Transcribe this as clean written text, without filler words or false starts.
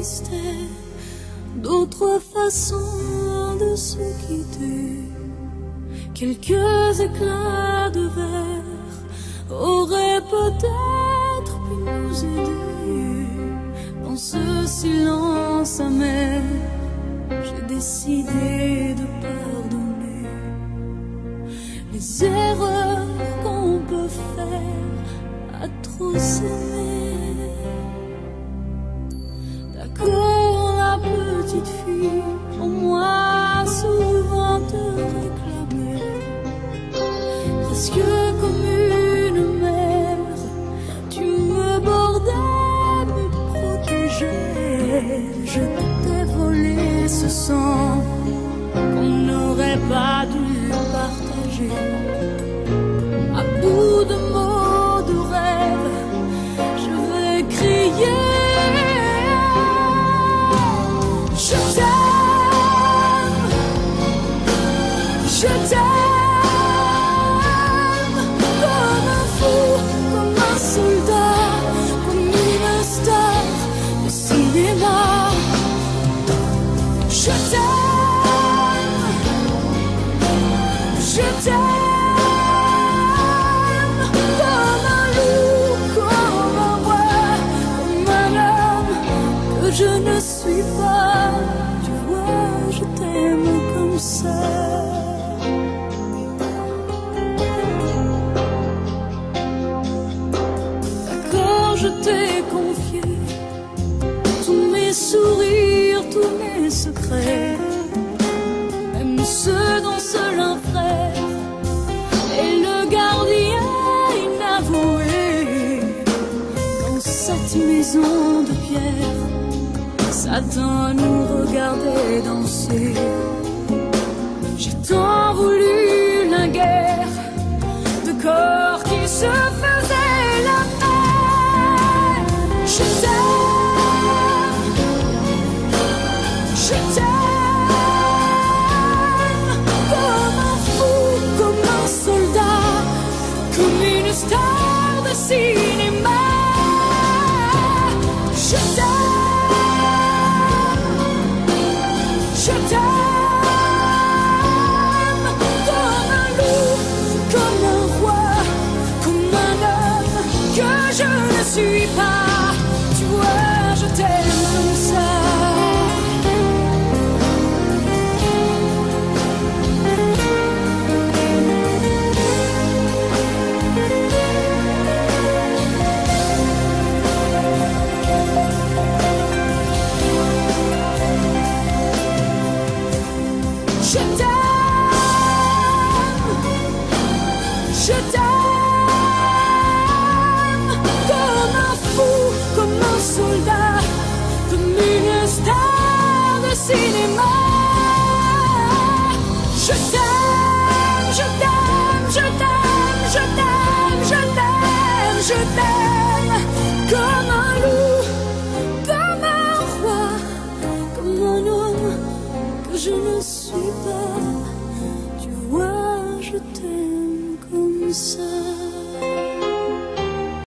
existait d'autres façons de se quitter. Quelques éclats de verre auraient peut-être pu nous aider. Dans ce silence amer, j'ai décidé de pardonner les erreurs qu'on peut faire à trop s'aimer. D'accord, la petite fille, en moi souvent te réclamait, presque comme une mère, tu me bordais, me protégeais. Je t'ai volé ce sang qu'on n'aurait pas dû partager. À bout de mots, de rêves, je vais crier. Je t'aime, je t'aime, comme un fou, comme un soldat, comme une star de cinéma. Je t'aime, je t'aime, comme un loup, comme un roi, comme un homme que je ne suis pas. Tu vois, je t'aime comme ça. D'accord, je t'ai confié tous mes sourires, tous mes secrets, même ceux dont seul un frère est le gardien inavoué. Dans cette maison de pierre, Satan nous regardait danser. J'ai tant voulu la guerre de corps qui se faisaient la paix. Je t'aime, je t'aime, comme un fou, comme un soldat, comme une star de cinéma. Je t'aime, je t'aime, comme un loup, comme un roi, comme un homme que je ne suis pas. Tu vois, je t'aime comme ça. Je t'aime, comme un fou, comme un soldat, comme une star de cinéma. Je t'aime, je t'aime, je t'aime, je t'aime, je t'aime, je t'aime, comme un loup, comme un roi, comme un homme que je ne suis pas. Tu vois, je t'aime comme ça.